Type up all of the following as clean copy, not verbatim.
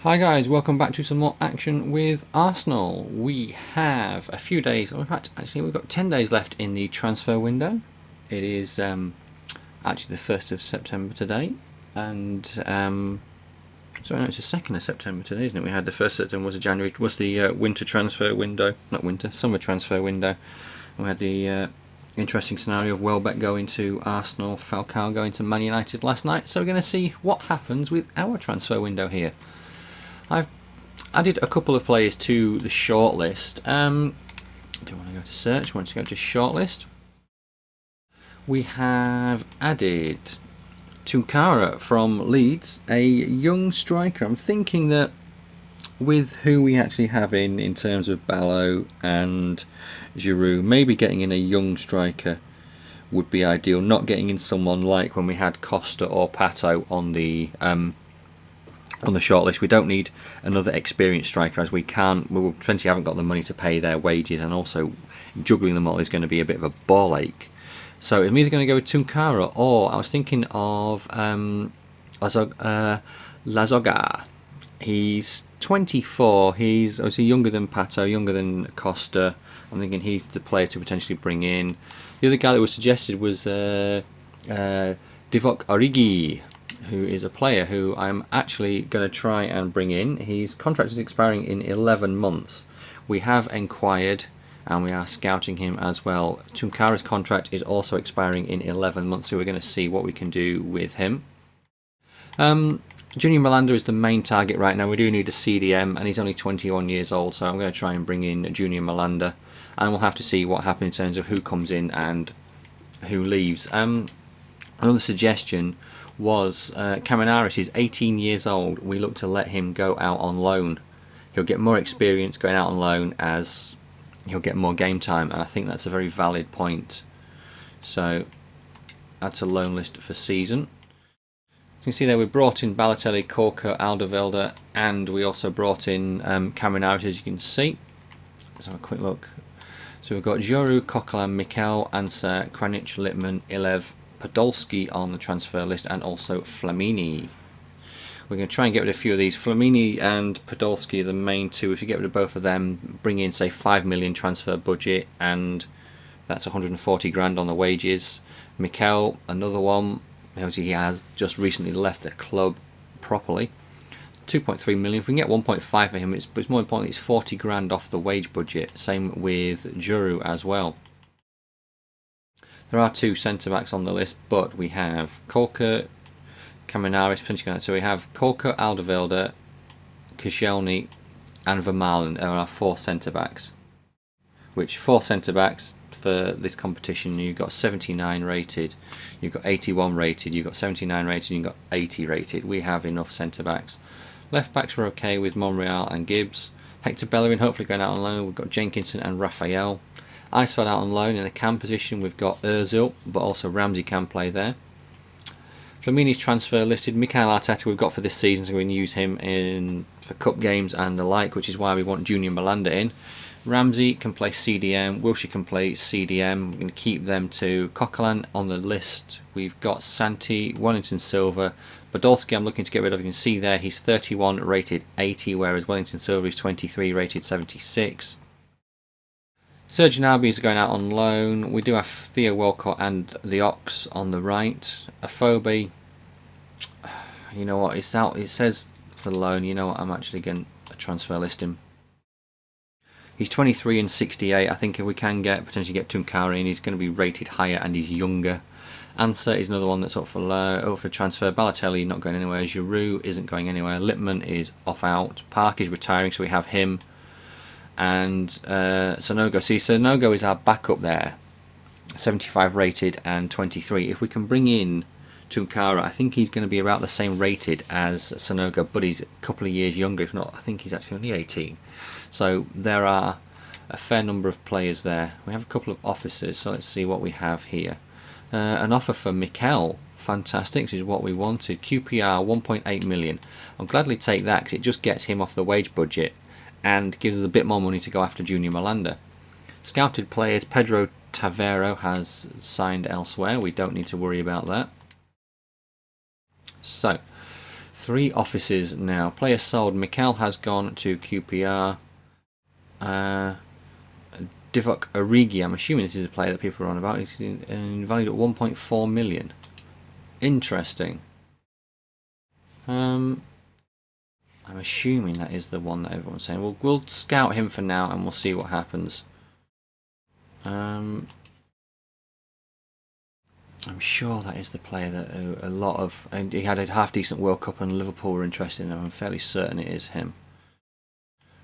Hi guys, welcome back to some more action with Arsenal. We have a few days, in fact actually we've got 10 days left in the transfer window. It is actually the 1st of September today, and sorry, no, it's the 2nd of September today, isn't it? We had the 1st of September was January, was the winter transfer window, not winter, summer transfer window. We had the interesting scenario of Welbeck going to Arsenal, Falcao going to Man United last night, so we're going to see what happens with our transfer window here. I've added a couple of players to the shortlist. Do you want to go to search? Want to go to shortlist? We have added Tunkara from Leeds, a young striker. I'm thinking that with who we actually have in terms of Ballo and Giroud, maybe getting in a young striker would be ideal. Not getting in someone like when we had Costa or Pato on the shortlist. We don't need another experienced striker, as we potentially haven't got the money to pay their wages, and also juggling them all is going to be a bit of a ball ache. So I'm either going to go with Tunkara, or I was thinking of Lazoga. He's 24. He's obviously younger than Pato, younger than Costa. I'm thinking he's the player to potentially bring in. The other guy that was suggested was Divock Origi, who is a player who I'm actually going to try and bring in. His contract is expiring in 11 months. We have inquired and we are scouting him as well. Tunkara's contract is also expiring in 11 months, so we're going to see what we can do with him. Junior Malanda is the main target right now. We do need a CDM, and he's only 21 years old, so I'm going to try and bring in Junior Malanda, and we'll have to see what happens in terms of who comes in and who leaves. Another suggestion was Caminaris is 18 years old. We look to let him go out on loan. He'll get more experience going out on loan as he'll get more game time, and I think that's a very valid point. So that's a loan list for season. You can see there we brought in Balotelli, Corker, Alderweireld, and we also brought in Caminaris, as you can see. Let's have a quick look. So we've got Giroud, Coquelin, Mikel, Ansa, Kranic, Littman, Ilev, Podolski on the transfer list, and also Flamini. We're going to try and get rid of a few of these. Flamini and Podolski are the main two. If you get rid of both of them, bring in say 5 million transfer budget, and that's 140 grand on the wages. Mikel, another one. Obviously he has just recently left the club properly. 2.3 million. If we can get 1.5 for him, it's more important. It's 40 grand off the wage budget. Same with Giroud as well. There are two centre backs on the list, but we have Corker, Caminaris, potentially. So we have Corker, Alderweireld, Koscielny, and Vermaelen are our 4 centre backs. Which 4 centre backs for this competition? You've got 79 rated, you've got 81 rated, you've got 79 rated, you've got 80 rated. We have enough centre backs. Left backs were okay with Monreal and Gibbs. Hector Bellerin hopefully going out on loan. We've got Jenkinson and Raphael. Eisfeld out on loan. In the cam position we've got Ozil, but also Ramsey can play there. Flamini's transfer listed. Mikel Arteta we've got for this season, so we can use him for cup games and the like, which is why we want Junior Malanda in. Ramsey can play CDM, Wilshere can play CDM. We're going to keep them to Coquelin on the list. We've got Santi, Wellington Silva, Podolski I'm looking to get rid of. You can see there he's 31 rated 80, whereas Wellington Silva is 23 rated 76. Serge Gnabry is going out on loan. We do have Theo Walcott and the Ox on the right. Afobe, you know what, it's out. It says for loan. You know what, I'm actually going to transfer list him. He's 23 and 68. I think if we can potentially get Tunkara in, he's going to be rated higher and he's younger. Ansa is another one that's up for transfer. Balotelli not going anywhere. Giroud isn't going anywhere. Littman is off out. Park is retiring, so we have him. And Sonogo. See, Sonogo is our backup there. 75 rated and 23. If we can bring in Tunkara, I think he's going to be about the same rated as Sonogo, but he's a couple of years younger. If not, I think he's actually only 18. So there are a fair number of players there. We have a couple of officers, so let's see what we have here. An offer for Mikel, fantastic, which is what we wanted. QPR 1.8 million. I'll gladly take that because it just gets him off the wage budget and gives us a bit more money to go after Junior Malanda. Scouted players, Pedro Tavero has signed elsewhere. We don't need to worry about that. So 3 offices now. Player sold. Mikel has gone to QPR. Divock Origi, I'm assuming this is a player that people are on about. He's valued at 1.4 million. Interesting. I'm assuming that is the one that everyone's saying. We'll scout him for now and we'll see what happens. I'm sure that is the player that a lot of... He had a half-decent World Cup and Liverpool were interested in him. I'm fairly certain it is him.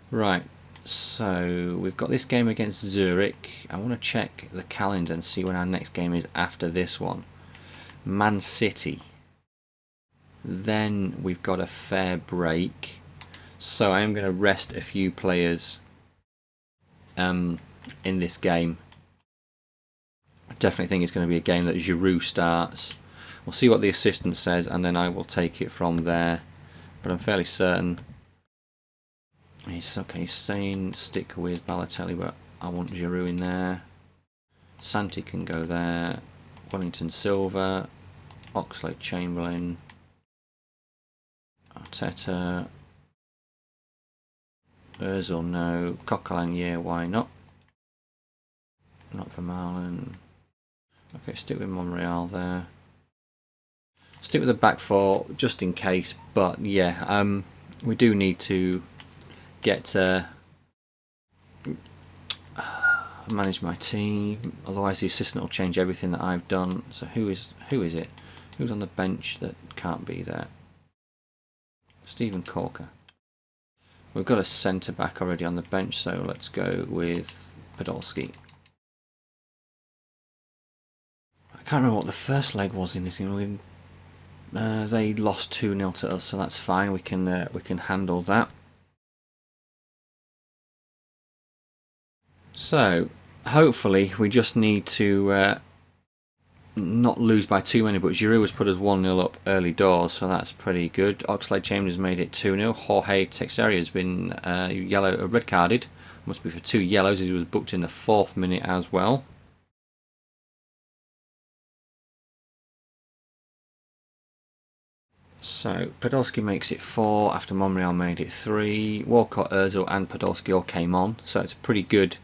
Right, so we've got this game against Zurich. I want to check the calendar and see when our next game is after this one. Man City. Then we've got a fair break. So I am going to rest a few players in this game. I definitely think it's going to be a game that Giroud starts. We'll see what the assistant says and then I will take it from there. But I'm fairly certain. He's saying stick with Balotelli, but I want Giroud in there. Santi can go there. Wellington Silva. Oxlade-Chamberlain. Arteta. Ozil, no. Coquelin, yeah, why not? Not for Marlon. Okay, stick with Monreal there. Stick with the back four just in case, but yeah, we do need to get manage my team. Otherwise, the assistant will change everything that I've done. So who is it? Who's on the bench that can't be there? Stephen Corker. We've got a centre back already on the bench, so let's go with Podolski. I can't remember what the first leg was in this game. They lost 2-0 to us, so that's fine. We can handle that. So hopefully we just need to not lose by too many. But Giroud has put us 1-0 up early doors, so that's pretty good. Oxlade-Chamberlain has made it 2-0. Jorge Teixeira has been red carded. Must be for 2 yellows. He was booked in the 4th minute as well. So Podolski makes it 4 after Monreal made it 3. Walcott, Ozil and Podolski all came on, so it's a pretty good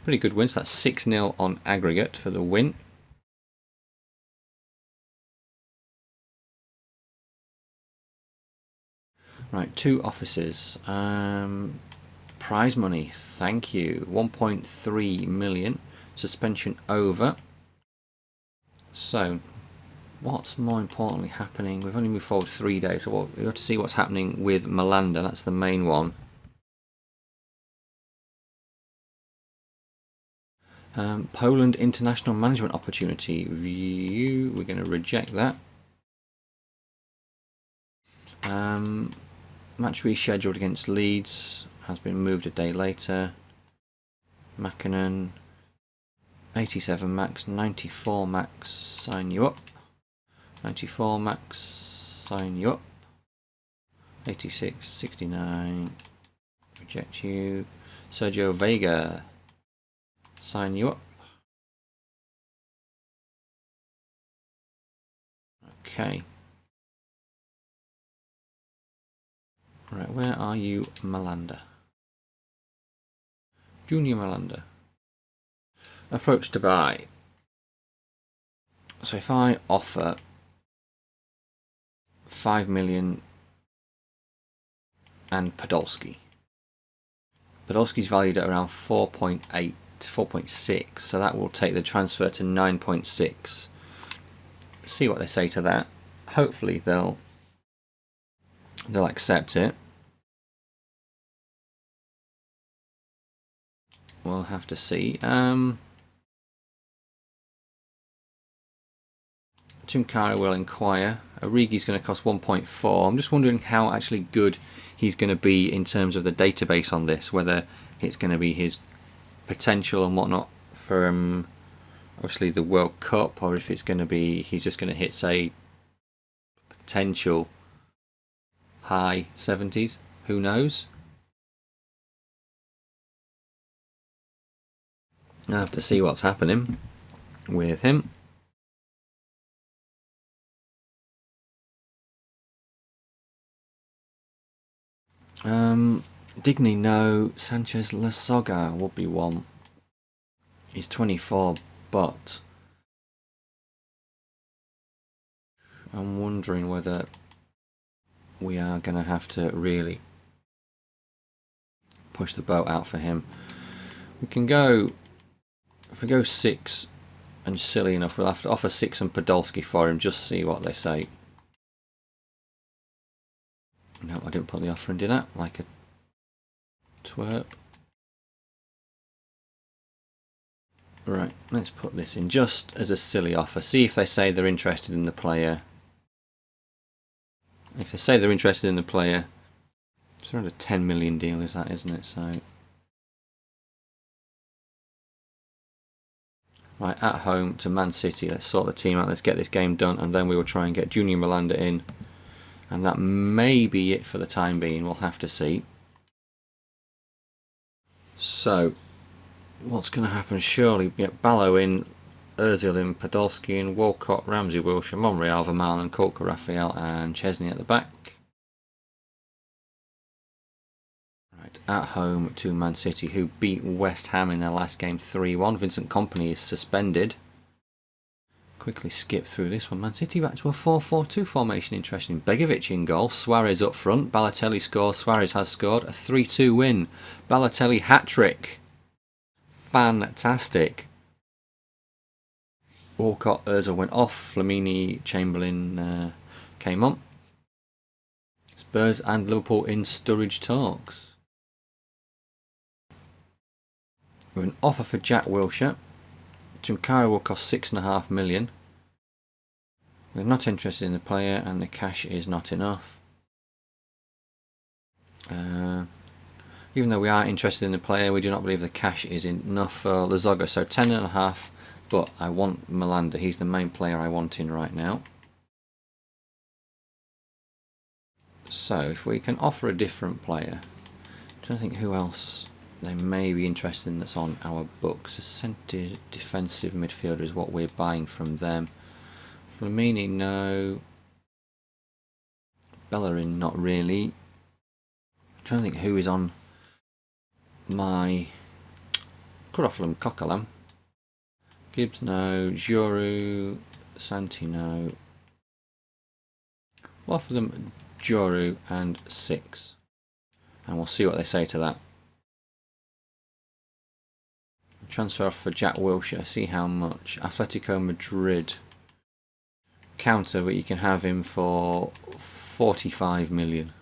win. So that's 6-0 on aggregate for the win. Right, 2 offices. Prize money, thank you. 1.3 million. Suspension over. So what's more importantly happening? We've only moved forward 3 days, so we've got to see what's happening with Malanda. That's the main one. Poland international management opportunity view. We're going to reject that. Match rescheduled against Leeds has been moved a day later. Mackinnon. 87 max, 94 max. Sign you up. 94 max, sign you up. 86, 69, reject you. Sergio Vega, sign you up. Okay. Right, where are you, Malanda? Junior Malanda. Approach to buy. So if I offer 5 million and Podolski. Podolski's valued at around 4.8, 4.6, so that will take the transfer to 9.6. See what they say to that. Hopefully they'll accept it. We'll have to see. Chimkara will inquire. Origi's going to cost 1.4. I'm just wondering how actually good he's going to be in terms of the database on this, whether it's going to be his potential and whatnot for obviously the World Cup, or if it's going to be he's just going to hit, say, potential high 70s. Who knows? I'll have to see what's happening with him. Digny, no. Sanchez Lasoga would be one. He's 24, but I'm wondering whether we are going to have to really push the boat out for him. We can go, if we go 6 and silly enough, we'll have to offer 6 and Podolski for him, just see what they say. No, I didn't put the offer in, did I? Like a twerp. Right, let's put this in just as a silly offer. See if they say they're interested in the player. If they say they're interested in the player, it's around a 10 million deal, is that, isn't it? So, right, at home to Man City. Let's sort the team out. Let's get this game done, and then we will try and get Junior Malanda in. And that may be it for the time being. We'll have to see. So, what's going to happen? Surely we get Ballo in, Ozil in, Podolski in, Walcott, Ramsey, Wilshere, Monreal, Vermaelen, Kulka, Raphael, and Chesney at the back. Right, at home to Man City, who beat West Ham in their last game 3-1. Vincent Kompany is suspended. Quickly skip through this one. Man City back to a 4-4-2 formation. Interesting. Begovic in goal. Suarez up front. Balotelli scores. Suarez has scored. A 3-2 win. Balotelli hat-trick. Fantastic. Walcott, Ozil went off. Flamini, Chamberlain came on. Spurs and Liverpool in Sturridge talks. With an offer for Jack Wilshere. Tunkara will cost 6.5 million. We're not interested in the player, and the cash is not enough. Even though we are interested in the player, we do not believe the cash is enough for Lasoga. So 10.5, but I want Malanda. He's the main player I want in right now. So if we can offer a different player, I'm trying to think who else they may be interested in that's on our books. A centre defensive midfielder is what we're buying from them. Flamini, no. Bellerin, not really. I'm trying to think who is on my... Could offer them Coquelin. Gibbs, no. Giroud, Santi, no. We'll offer them Giroud and 6. And we'll see what they say to that. Transfer for Jack Wilshere, see how much. Atletico Madrid. Counter, but you can have him for 45 million.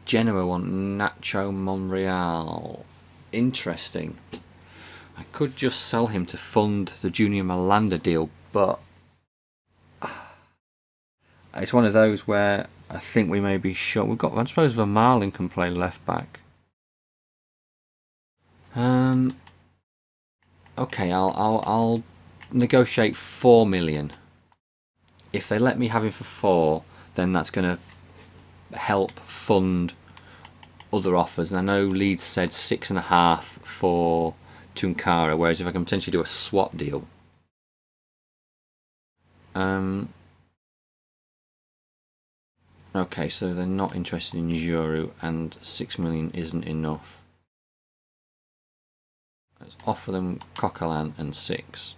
Genoa want Nacho Monreal. Interesting. I could just sell him to fund the Junior Malanda deal, but it's one of those where I think we may be short. We've got, I suppose, Vermaelen can play left back. Okay, I'll negotiate 4 million. If they let me have him for 4, then that's going to help fund other offers. And I know Leeds said 6.5 for Tunkara, whereas if I can potentially do a swap deal. Okay, so they're not interested in Giroud, and 6 million isn't enough. Let's offer them Coquelin and 6.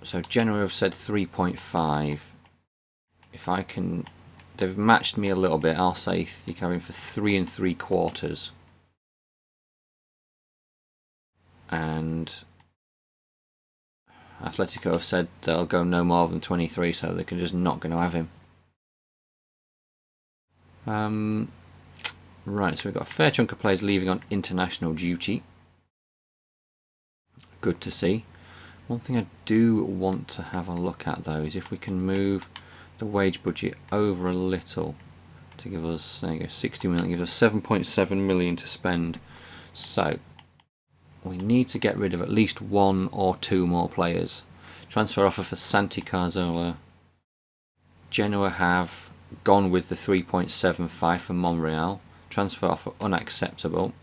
So Genoa have said 3.5. If I can, they've matched me a little bit. I'll say you can have him for 3 3/4. And Atletico have said they'll go no more than 23, so they're just not going to have him. Right, so we've got a fair chunk of players leaving on international duty. Good to see. One thing I do want to have a look at though is if we can move the wage budget over a little to give us, there you go, 60 million, gives us 7.7 million to spend. So we need to get rid of at least 1 or 2 more players. Transfer offer for Santi Cazorla. Genoa have gone with the 3.75 for Monreal. Transfer offer unacceptable.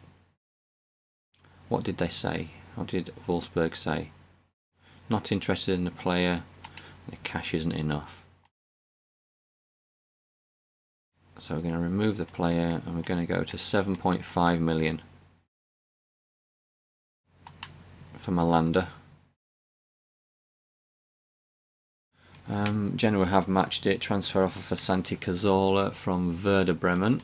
What did they say? What did Wolfsburg say? Not interested in the player. The cash isn't enough. So we're going to remove the player and we're going to go to 7.5 million for Malander. Genoa have matched it. Transfer offer for Santi Cazorla from Werder Bremen.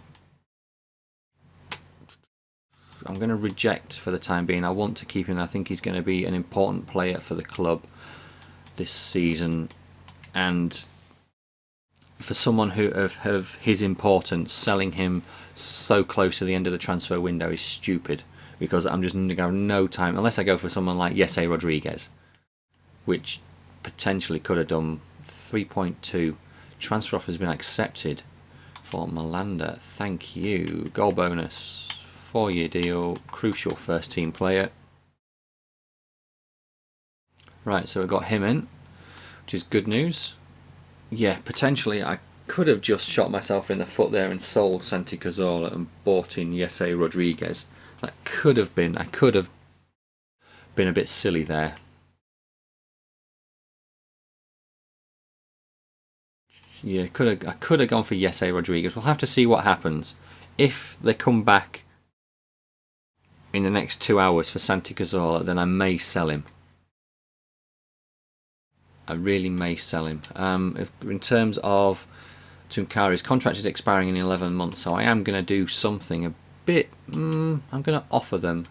I'm going to reject for the time being. I want to keep him. I think he's going to be an important player for the club this season, and for someone who of his importance, selling him so close to the end of the transfer window is stupid, because I'm just going to have no time unless I go for someone like Jesse Rodriguez, which potentially could have done 3.2. Transfer offer has been accepted for Malander. Thank you. Goal bonus. 4-year deal, crucial first team player. Right, so we got him in, which is good news. Yeah, potentially I could have just shot myself in the foot there and sold Santi Cazorla and bought in Jesse Rodriguez. That could have been, I could have been a bit silly there. Yeah, I could have gone for Jesse Rodriguez. We'll have to see what happens. If they come back in the next 2 hours for Santi Cazorla, then I may sell him. I really may sell him. In terms of Tunkara, his contract is expiring in 11 months, so I am going to do something a bit. I'm going to offer them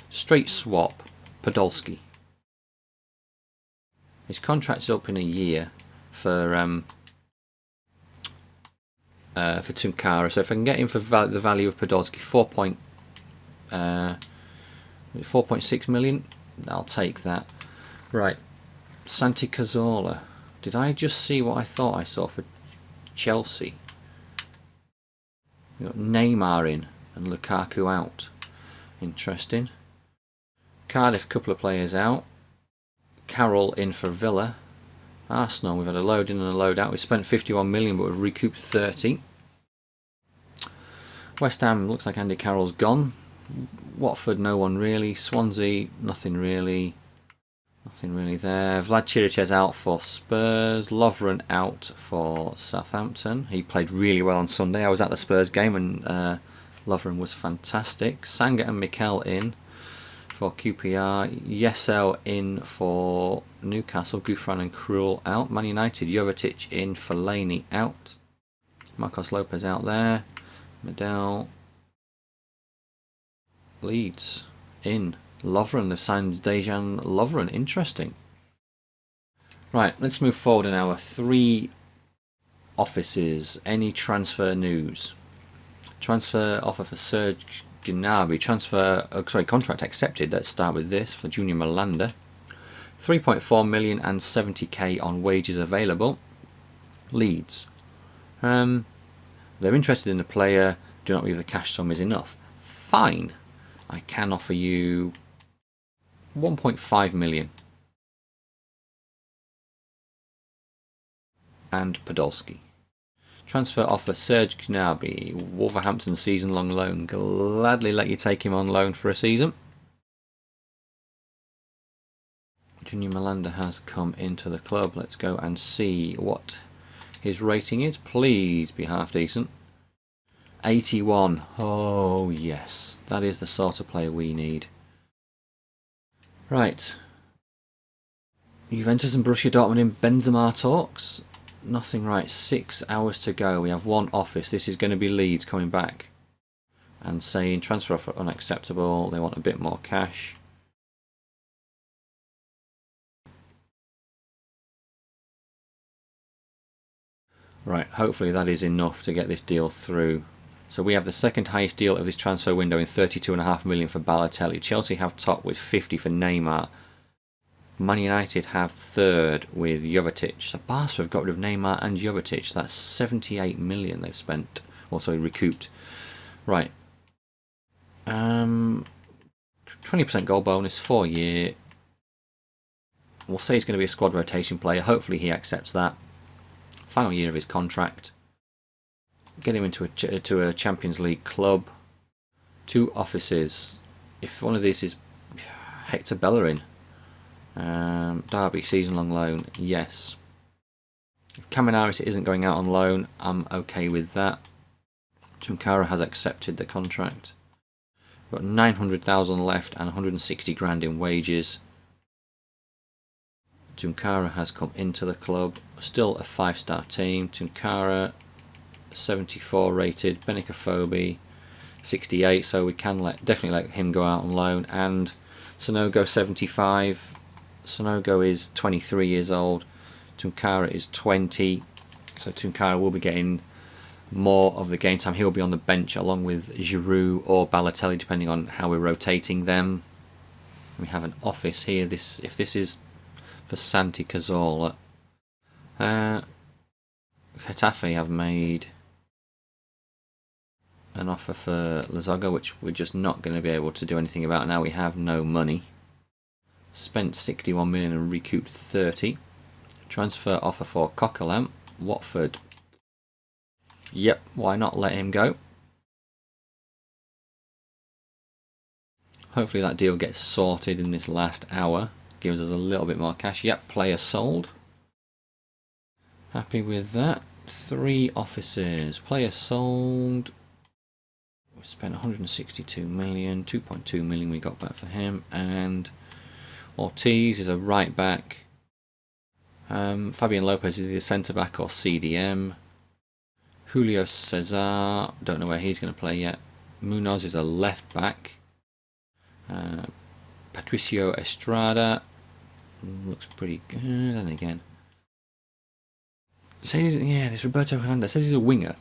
straight swap Podolski. His contract's up in a year for Tunkara, so if I can get him for the value of Podolski, 4.6 million, I'll take that. Right, Santi Cazorla. Did I just see what I thought I saw for Chelsea? We got Neymar in and Lukaku out. Interesting. Cardiff, couple of players out. Carroll in for Villa. Arsenal, we've had a load in and a load out. We spent 51 million, but we've recouped 30. West Ham, looks like Andy Carroll's gone. Watford, no one really. Swansea, nothing really. Nothing really there. Vlad Chiriches out for Spurs. Lovren out for Southampton. He played really well on Sunday. I was at the Spurs game and Lovren was fantastic. Sanga and Mikel in for QPR. Yesel in for Newcastle. Gouffran and Krul out. Man United, Jovetic in. Fellaini out. Marcos Lopez out there. Medel. Leeds in. Lovren, they've signed Dejan Lovren. Interesting. Right, let's move forward in our 3 offices. Any transfer news? Transfer offer for Serge Gnabry. Contract accepted. Let's start with this for Junior Malander. 3.4 million and 70k on wages available. Leeds. They're interested in the player. Do not believe the cash sum is enough. Fine. I can offer you 1.5 million. And Podolski. Transfer offer Serge Gnabry. Wolverhampton season-long loan. Gladly let you take him on loan for a season. Junior Malander has come into the club. Let's go and see what his rating is. Please be half decent. 81. Oh yes, that is the sort of player we need. Right. Juventus and Borussia Dortmund in Benzema talks. Nothing. Right, 6 hours to go. We have 1 office. This is going to be Leeds coming back and saying transfer offer unacceptable. They want a bit more cash. Right, hopefully that is enough to get this deal through. So we have the second highest deal of this transfer window in 32.5 million for Balotelli. Chelsea have top with 50 for Neymar. Man United have third with Jovetic. So Barca have got rid of Neymar and Jovetic. That's 78 million they've spent. Also recouped. Right. 20% goal bonus, 4-year. We'll say he's going to be a squad rotation player. Hopefully he accepts that. Final year of his contract. Get him into a Champions League club. 2 offices. If one of these is Hector Bellerin, Derby, season-long loan, yes. If Caminaris isn't going out on loan, I'm okay with that. Tunkara has accepted the contract. We've got 900,000 left and 160 grand in wages. Tunkara has come into the club. Still a 5-star team. Tunkara, 74 rated. Benicophobe, 68. So we can definitely let him go out on loan. And Sonogo, 75. Sonogo is 23 years old. Tunkara is 20. So Tunkara will be getting more of the game time. He'll be on the bench along with Giroud or Balotelli, depending on how we're rotating them. We have an office here. If this is for Santi Cazorla. Getafe have made an offer for Lazoga, which we're just not going to be able to do anything about now. We have no money. Spent 61 million and recouped 30. Transfer offer for Coquelin, Watford. Yep, why not let him go? Hopefully that deal gets sorted in this last hour. Gives us a little bit more cash. Yep, player sold. Happy with that. 3 offices. Player sold. We spent 162 million. 2.2 million we got back for him. And Ortiz is a right back. Fabian Lopez is either centre back or CDM. Julio Cesar, don't know where he's going to play yet. Munoz is a left back. Patricio Estrada looks pretty good. And again, this Roberto Hernandez says he's a winger,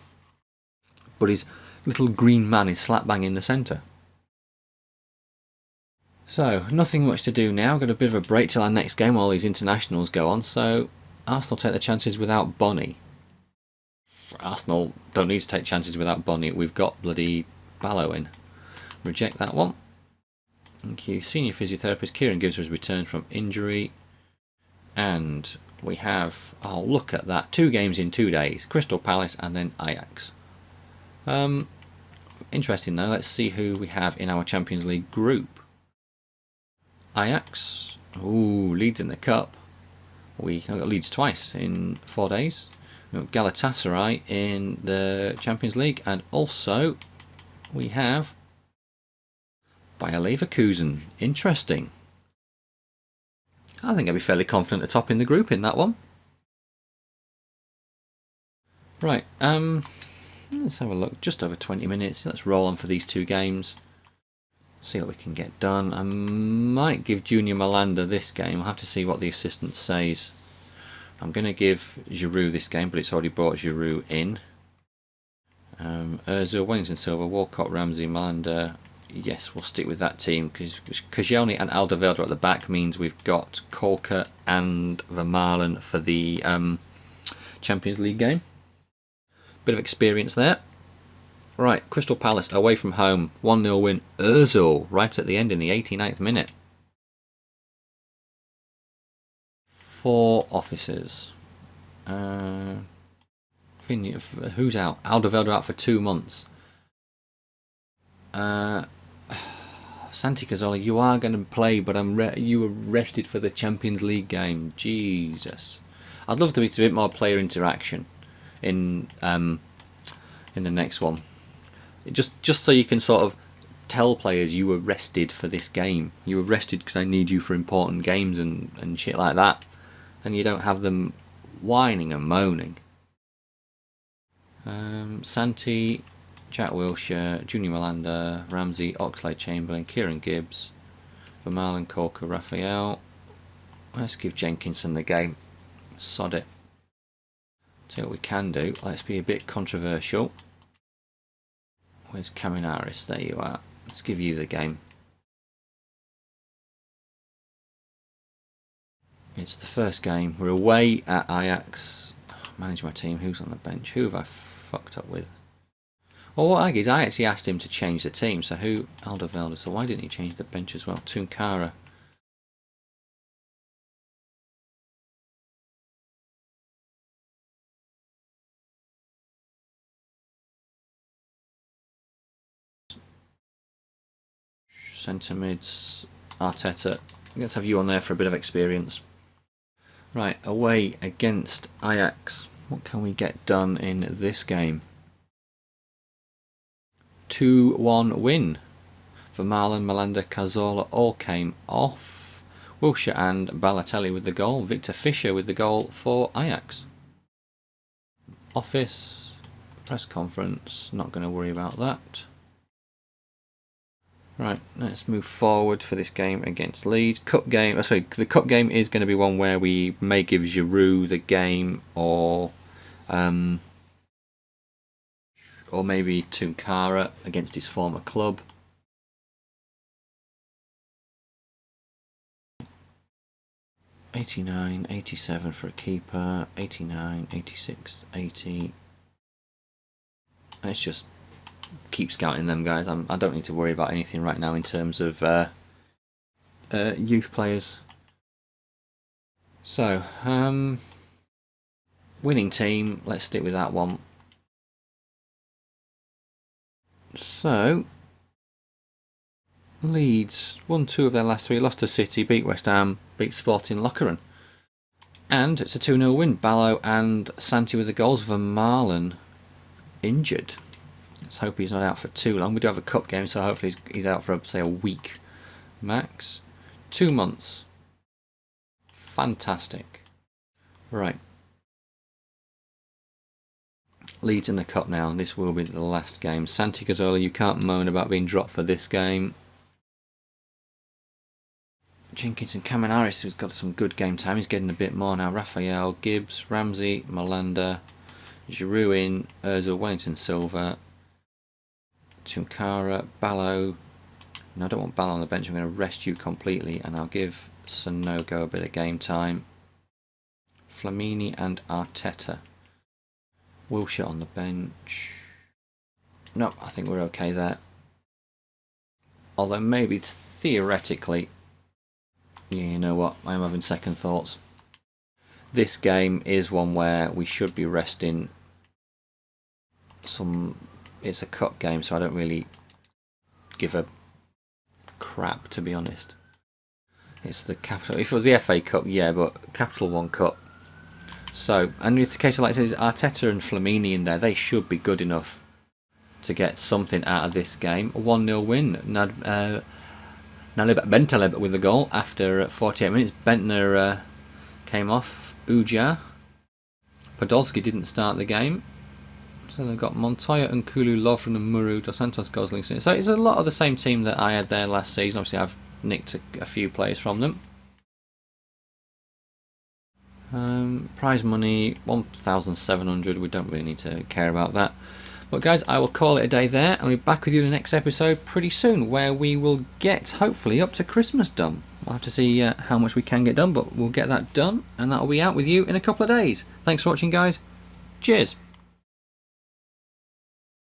but his little green man is slap bang in the centre. So nothing much to do now. Got a bit of a break till our next game while these internationals go on. So Arsenal take the chances without Bonny. Arsenal don't need to take chances without Bonny. We've got bloody Ballo in. Reject that one. Thank you. Senior physiotherapist Kieran Gibbs was returned from injury. And we have, oh look at that, 2 games in 2 days. Crystal Palace and then Ajax. Interesting though, let's see who we have in our Champions League group. Ajax. Ooh, Leeds in the Cup. We got Leeds twice in 4 days. We've got Galatasaray in the Champions League. And also we have Bayer Leverkusen. Interesting. I think I'd be fairly confident at top in the group in that one. Right, let's have a look. Just over 20 minutes. Let's roll on for these 2 games. See what we can get done. I might give Junior Malanda this game. I'll have to see what the assistant says. I'm going to give Giroud this game, but it's already brought Giroud in. Ozil, Wellington Silva, Walcott, Ramsey, Malanda. Yes, we'll stick with that team because Koscielny and Alderweireld at the back means we've got Kolka and Vermaelen for the Champions League game. Bit of experience there. Right, Crystal Palace away from home, 1-0 win. Ozil right at the end in the 89th minute. 4 officers. Who's out? Alderweireld out for 2 months. Santi Cazorla, you are going to play, but you were rested for the Champions League game. Jesus, I'd love to be a bit more player interaction in the next one. Just so you can sort of tell players you were rested for this game. You were rested because I need you for important games and shit like that, and you don't have them whining and moaning. Santi, Jack Wilshere, Junior Malanda, Ramsey, Oxlade-Chamberlain, Kieran Gibbs, Vermaelen, Kolka, Raphael. Let's give Jenkinson the game. Sod it. See what we can do. Let's be a bit controversial. Where's Caminaris? There you are. Let's give you the game. It's the first game. We're away at Ajax. Manage my team. Who's on the bench? Who have I fucked up with? Well, what I did is I actually asked him to change the team. So who? Alderweireld. So why didn't he change the bench as well? Tunkara. Centre mids. Arteta. Let's have you on there for a bit of experience. Right, away against Ajax. What can we get done in this game? 2-1 win. Vermaelen, Malanda, Cazorla all came off. Wilshere and Balotelli with the goal. Victor Fischer with the goal for Ajax. Office, press conference, not going to worry about that. Right, let's move forward for this game against Leeds. Cup game, sorry, the cup game is going to be one where we may give Giroud the game, or maybe Tunkara against his former club. $89, $87 for a keeper, $89, $86, $80. Let's just keep scouting them, guys. I don't need to worry about anything right now in terms of youth players. So, winning team, let's stick with that one. So, Leeds won 2 of their last 3, lost to City, beat West Ham, beat Sporting Lokeren. And it's a 2-0 win. Ballo and Santi with the goals. Vermaelen injured. Let's hope he's not out for too long. We do have a cup game, so hopefully he's out for, say, a week max. 2 months. Fantastic. Right. Leeds in the cup now. This will be the last game. Santi Cazorla, you can't moan about being dropped for this game. Jenkins and Caminaris, who's got some good game time. He's getting a bit more now. Raphael, Gibbs, Ramsey, Malanda, Giroud in, Ozil, Wellington, Silva, Tunkara, Ballo. No, I don't want Ballo on the bench. I'm going to rest you completely, and I'll give Sanogo a bit of game time. Flamini and Arteta. Wilshere on the bench. No, I think we're okay there. Although maybe theoretically, yeah, you know what, I am having second thoughts. This game is one where we should be resting some. It's a cup game, so I don't really give a crap, to be honest. It's the Capital. If it was the FA Cup, yeah, but Capital One Cup. So, and it's the case of, like I said, Arteta and Flamini in there. They should be good enough to get something out of this game. A 1-0 win. Bentaleb with the goal after 48 minutes. Bentner came off. Uja. Podolski didn't start the game. So they've got Montoya and Kulu, Lovren and Muru, Dos Santos, Gosling. So it's a lot of the same team that I had there last season. Obviously I've nicked a few players from them. Prize money 1,700. We don't really need to care about that. But guys, I will call it a day there, and we'll be back with you in the next episode pretty soon, where we will get, hopefully, up to Christmas done. We'll have to see how much we can get done, but we'll get that done, and that'll be out with you in a couple of days. Thanks for watching, guys. Cheers.